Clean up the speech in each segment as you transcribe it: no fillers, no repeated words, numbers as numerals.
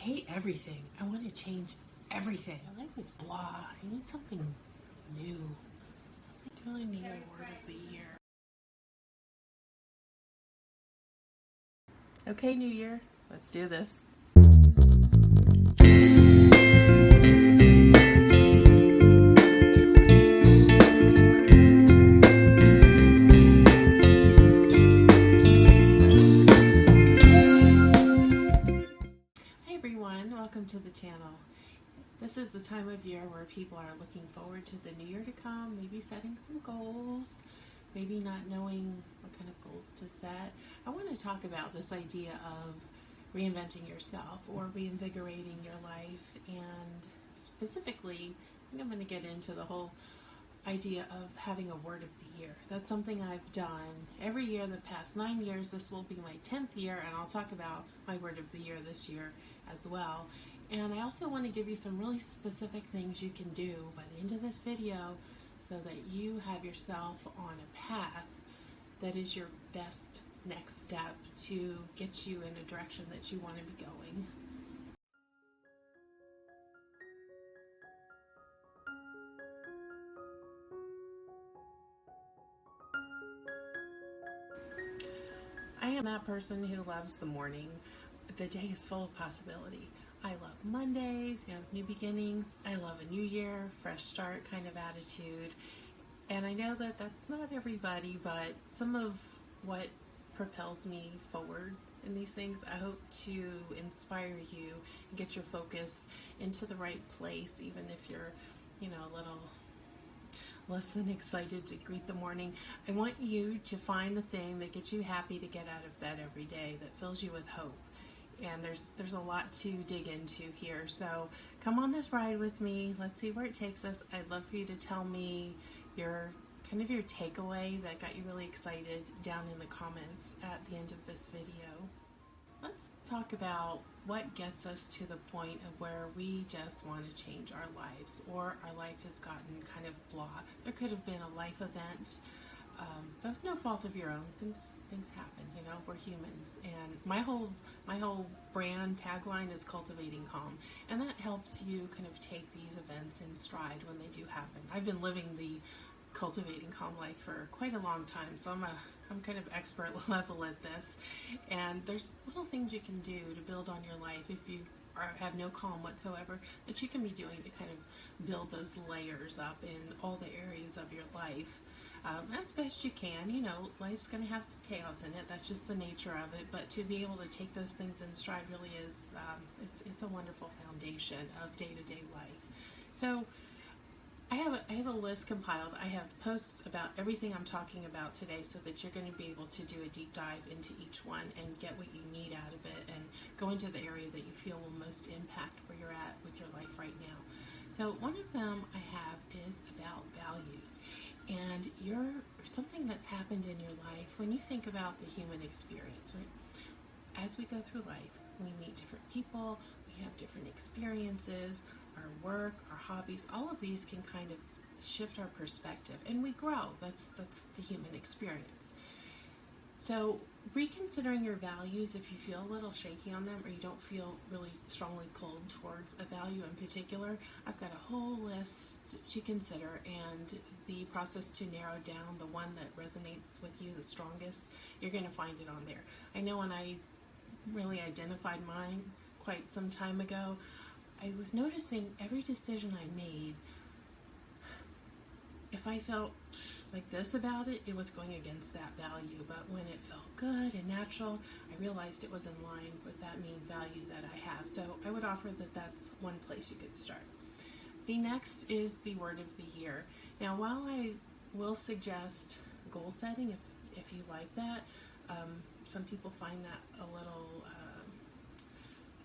hate everything. I want to change everything. My life is blah. I need something new. I really need a word of the year. Okay, New Year, let's do this. Welcome to the channel. This is the time of year where people are looking forward to the new year to come, maybe setting some goals, maybe not knowing what kind of goals to set. I want to talk about this idea of reinventing yourself or reinvigorating your life, and specifically I think I'm going to get into the whole idea of having a word of the year. That's something I've done every year the past 9 years. This will be my 10th year, and I'll talk about my word of the year this year as well. And I also want to give you some really specific things you can do by the end of this video so that you have yourself on a path that is your best next step to get you in a direction that you want to be going. I am that person who loves the morning. The day is full of possibility. I love Mondays, new beginnings. I love a new year, fresh start kind of attitude. And I know that that's not everybody, but some of what propels me forward in these things, I hope to inspire you and get your focus into the right place, even if you're, a little less than excited to greet the morning. I want you to find the thing that gets you happy to get out of bed every day, that fills you with hope. And there's a lot to dig into here. So come on this ride with me. Let's see where it takes us. I'd love for you to tell me your takeaway that got you really excited down in the comments at the end of this video. Let's talk about what gets us to the point of where we just want to change our lives, or our life has gotten kind of blah. There could have been a life event. That's no fault of your own. Things happen, we're humans. And my whole brand tagline is cultivating calm, and that helps you kind of take these events in stride when they do happen. I've been living the cultivating calm life for quite a long time, so I'm kind of expert level at this. And there's little things you can do to build on your life if you have no calm whatsoever, that you can be doing to kind of build those layers up in all the areas of your life. As best you can. Life's going to have some chaos in it. That's just the nature of it. But to be able to take those things in stride really is, it's a wonderful foundation of day-to-day life. So I have a list compiled. I have posts about everything I'm talking about today, so that you're going to be able to do a deep dive into each one and get what you need out of it and go into the area that you feel will most impact where you're at with your life right now. So one of them I have is about values. And something that's happened in your life when you think about the human experience, right? As we go through life, we meet different people, we have different experiences, our work, our hobbies, all of these can kind of shift our perspective, and we grow. That's the human experience. So reconsidering your values, if you feel a little shaky on them, or you don't feel really strongly pulled towards a value in particular, I've got a whole list to consider, and the process to narrow down the one that resonates with you the strongest, you're going to find it on there. I know when I really identified mine quite some time ago, I was noticing every decision I made, if I felt like this about it, it was going against that value. But when it felt good and natural, I realized it was in line with that main value that I have. So I would offer that that's one place you could start. The next is the word of the year. Now, while I will suggest goal setting if you like that, some people find that a little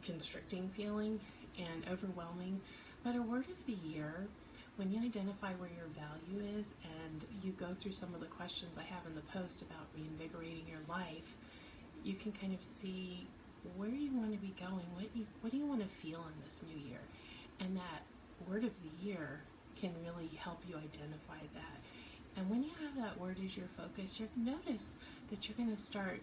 constricting feeling and overwhelming. But a word of the year, when you identify where your value is and you go through some of the questions I have in the post about reinvigorating your life, you can kind of see where you want to be going, what do you want to feel in this new year. And that word of the year can really help you identify that. And when you have that word as your focus, you'll notice that you're going to start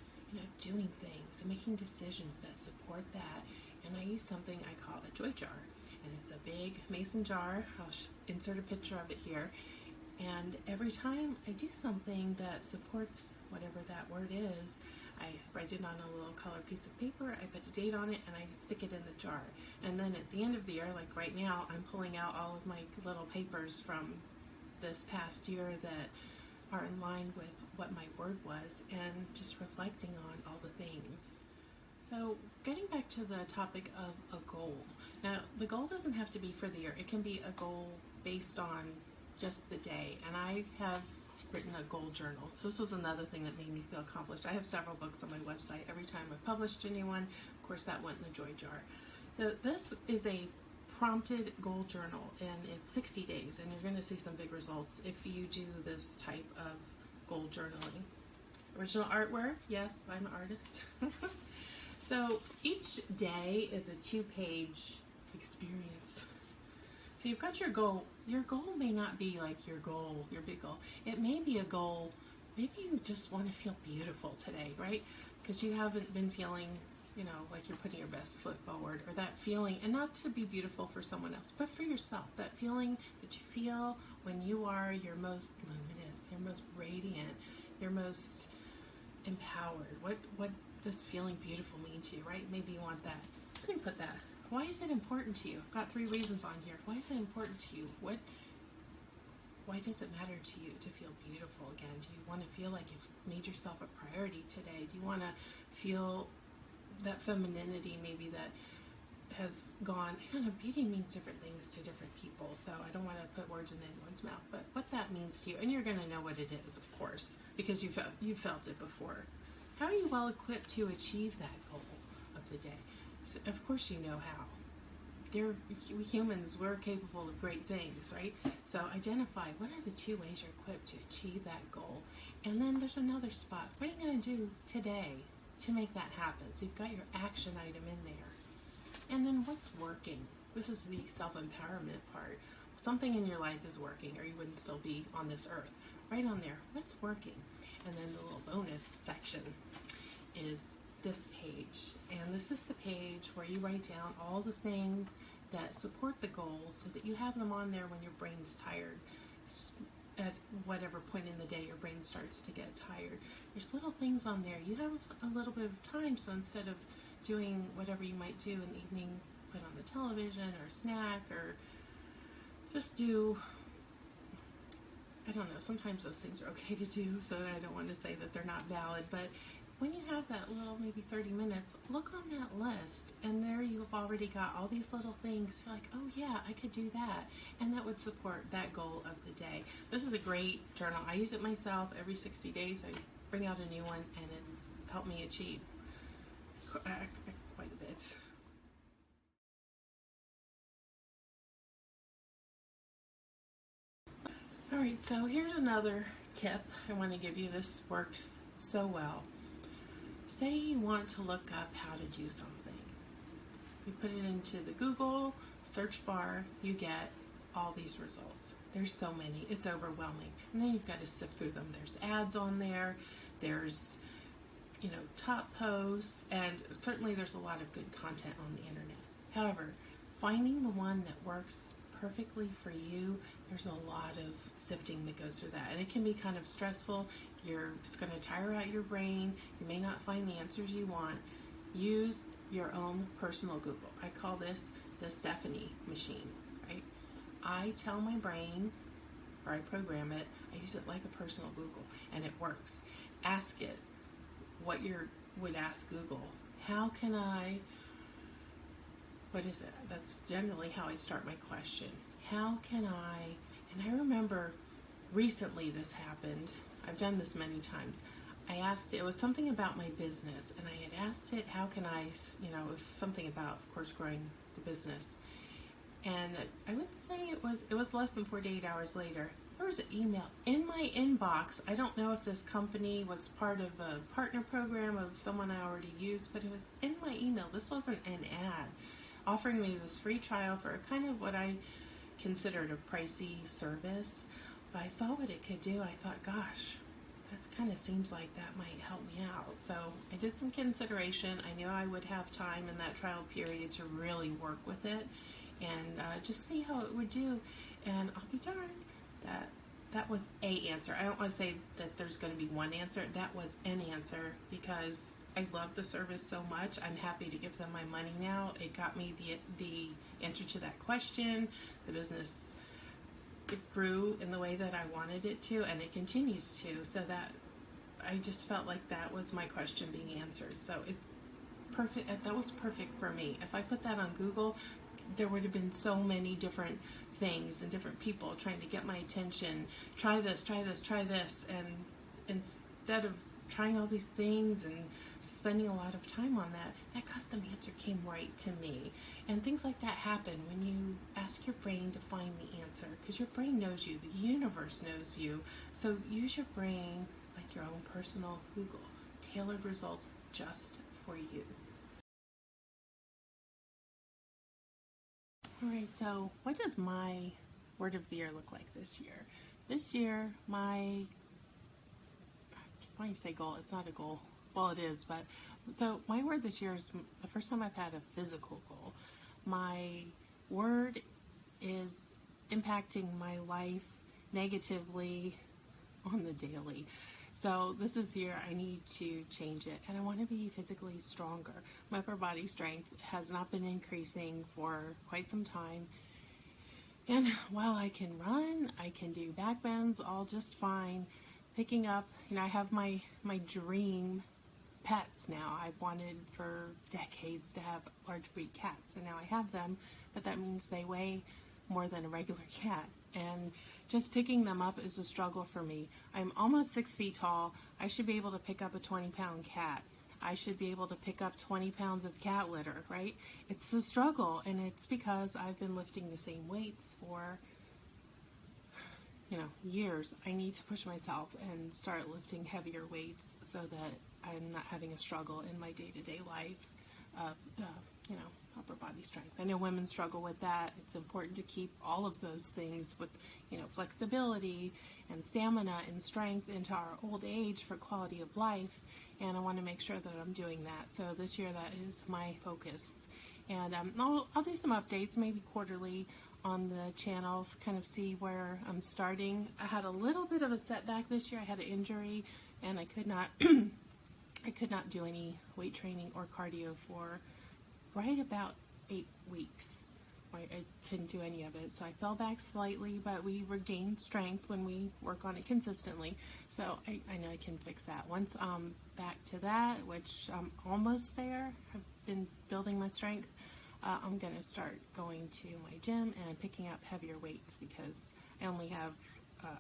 doing things and making decisions that support that and I use something I call a joy jar. And it's a big mason jar. I'll insert a picture of it here. And every time I do something that supports whatever that word is, I write it on a little colored piece of paper, I put a date on it, and I stick it in the jar. And then at the end of the year, like right now, I'm pulling out all of my little papers from this past year that are in line with what my word was, and just reflecting on all the things. So getting back to the topic of a goal. Now, the goal doesn't have to be for the year. It can be a goal based on just the day. And I have written a goal journal. So this was another thing that made me feel accomplished. I have several books on my website. Every time I published a new one, of course, that went in the joy jar. So this is a prompted goal journal, and it's 60 days, and you're going to see some big results if you do this type of goal journaling. Original artwork, yes, I'm an artist. So each day is a 2-page experience. So you've got your goal. Your goal may not be like your goal, your big goal. It may be a goal, maybe you just want to feel beautiful today, right? Because you haven't been feeling, like you're putting your best foot forward, or that feeling, and not to be beautiful for someone else, but for yourself. That feeling that you feel when you are your most luminous, your most radiant, your most empowered. What does feeling beautiful mean to you, right? Maybe you want that. I'm just going to put that. Why is it important to you? I've got 3 reasons on here. Why is it important to you? Why does it matter to you to feel beautiful again? Do you want to feel like you've made yourself a priority today? Do you want to feel that femininity maybe that has gone, I don't know, beauty means different things to different people, so I don't want to put words in anyone's mouth, but what that means to you, and you're going to know what it is, of course, because you've felt it before. How are you well equipped to achieve that goal of the day? So of course you know how. We humans, we're capable of great things, right? So identify what are the 2 ways you're equipped to achieve that goal. And then there's another spot. What are you going to do today to make that happen? So you've got your action item in there. And then what's working? This is the self-empowerment part. Something in your life is working, or you wouldn't still be on this earth. Right on there, what's working? And then the little bonus section is this page. And this is the page where you write down all the things that support the goal so that you have them on there when your brain's tired. At whatever point in the day your brain starts to get tired. There's little things on there. You have a little bit of time, so instead of doing whatever you might do in the evening, put on the television or snack, or just do, I don't know, sometimes those things are okay to do, so I don't want to say that they're not valid, but when you have that little maybe 30 minutes, look on that list, and there you've already got all these little things. You're like, oh yeah, I could do that, and that would support that goal of the day. This is a great journal. I use it myself every 60 days. I bring out a new one, and it's helped me achieve quite a bit. All right, so here's another tip I want to give you. This works so well. Say you want to look up how to do something. You put it into the Google search bar, you get all these results. There's so many, it's overwhelming. And then you've got to sift through them. There's ads on there, there's top posts, and certainly there's a lot of good content on the internet. However, finding the one that works perfectly for you, there's a lot of sifting that goes through that, and it can be kind of stressful. It's going to tire out your brain. You may not find the answers you want. Use your own personal Google. I call this the Stephanie machine, right? I tell my brain, or I program it, I use it like a personal Google, and it works. Ask it what you would ask Google. How can I, what is it? That's generally how I start my question. How can I, and I remember recently this happened. I've done this many times. I asked it was something about my business, and I had asked it, how can I, it was something about, of course, growing the business. And I would say it was less than 48 hours later, there was an email in my inbox. I don't know if this company was part of a partner program of someone I already used, but it was in my email. This wasn't an ad offering me this free trial for kind of what I considered a pricey service. But I saw what it could do. I thought, gosh, that kind of seems like that might help me out. So I did some consideration. I knew I would have time in that trial period to really work with it and just see how it would do. And I'll be darned, that was a answer. I don't want to say that there's going to be one answer. That was an answer because I love the service so much. I'm happy to give them my money now. It got me the answer to that question. The business, it grew in the way that I wanted it to, and it continues to. So that I just felt like that was my question being answered. So it's perfect. That was perfect for me. If I put that on Google, there would have been so many different things and different people trying to get my attention. Try this, try this, try this. And instead of trying all these things and spending a lot of time on that custom answer came right to me. And things like that happen when you ask your brain to find the answer, because your brain knows you, the universe knows you. So use your brain like your own personal Google. Tailored results just for you. Alright, so what does my word of the year look like this year? This year, I keep wanting to say goal. It's not a goal. Well, it is, but so my word this year is the first time I've had a physical goal. My word is impacting my life negatively on the daily. So this is the year I need to change it, and I want to be physically stronger. My upper body strength has not been increasing for quite some time. And while I can run, I can do back bends all just fine. Picking up, I have my dream pets now. I've wanted for decades to have large breed cats, and now I have them, but that means they weigh more than a regular cat. And just picking them up is a struggle for me. I'm almost 6 feet tall. I should be able to pick up a 20-pound cat. I should be able to pick up 20 pounds of cat litter, right? It's a struggle, and it's because I've been lifting the same weights for years. I need to push myself and start lifting heavier weights so that I'm not having a struggle in my day-to-day life of, upper body strength. I know women struggle with that. It's important to keep all of those things with, flexibility and stamina and strength into our old age for quality of life. And I want to make sure that I'm doing that. So this year, that is my focus. And I'll do some updates, maybe quarterly, on the channels, kind of see where I'm starting. I had a little bit of a setback this year. I had an injury, and I could not do any weight training or cardio for right about 8 weeks. Right, I couldn't do any of it, so I fell back slightly, but we regain strength when we work on it consistently. So I know I can fix that. Once I'm back to that, which I'm almost there, I've been building my strength, I'm going to start going to my gym and picking up heavier weights, because I only have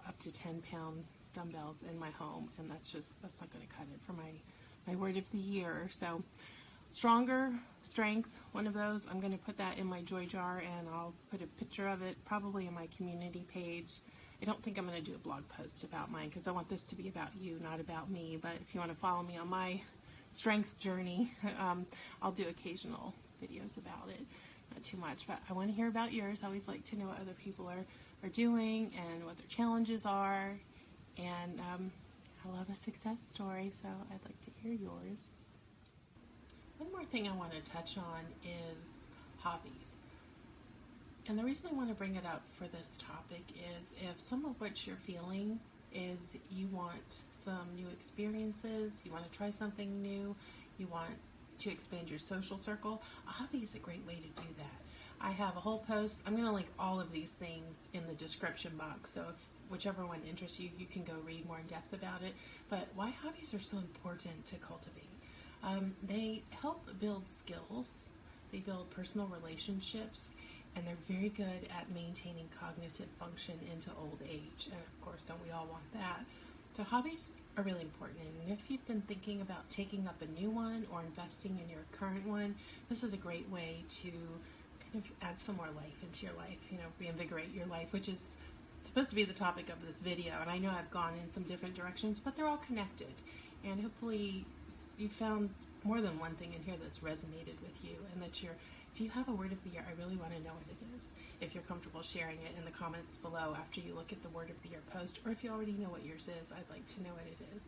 up to 10-pound dumbbells in my home, and that's not going to cut it for my word of the year. So stronger, strength, one of those. I'm going to put that in my joy jar, and I'll put a picture of it probably in my community page. I don't think I'm going to do a blog post about mine, because I want this to be about you, not about me. But if you want to follow me on my strength journey, I'll do occasional videos about it. Not too much, but I want to hear about yours. I always like to know what other people are doing and what their challenges are. And I love a success story, so I'd like to hear yours. One more thing I want to touch on is hobbies. And the reason I want to bring it up for this topic is if some of what you're feeling is you want some new experiences, you want to try something new, you want to expand your social circle, a hobby is a great way to do that. I have a whole post. I'm going to link all of these things in the description box, so if whichever one interests you, you can go read more in depth about it. But why hobbies are so important to cultivate. They help build skills, they build personal relationships, and they're very good at maintaining cognitive function into old age. And of course, don't we all want that? So hobbies are really important. And if you've been thinking about taking up a new one or investing in your current one, this is a great way to kind of add some more life into your life, reinvigorate your life, which is supposed to be the topic of this video. And I know I've gone in some different directions, but they're all connected. And hopefully you found more than one thing in here that's resonated with you, and that you're If you have a word of the year, I really want to know what it is. If you're comfortable sharing it in the comments below after you look at the word of the year post, or if you already know what yours is, I'd like to know what it is.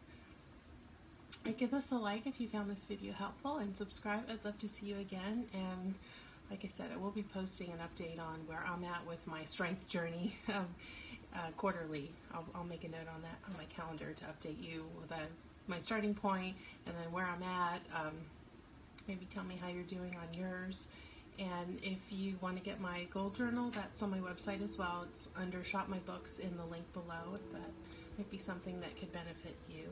And give us a like if you found this video helpful, and subscribe. I'd love to see you again. And like I said, I will be posting an update on where I'm at with my strength journey quarterly. I'll make a note on that on my calendar to update you with my starting point and then where I'm at. Maybe tell me how you're doing on yours. And if you want to get my goal journal, that's on my website as well. It's under Shop My Books in the link below, if that might be something that could benefit you.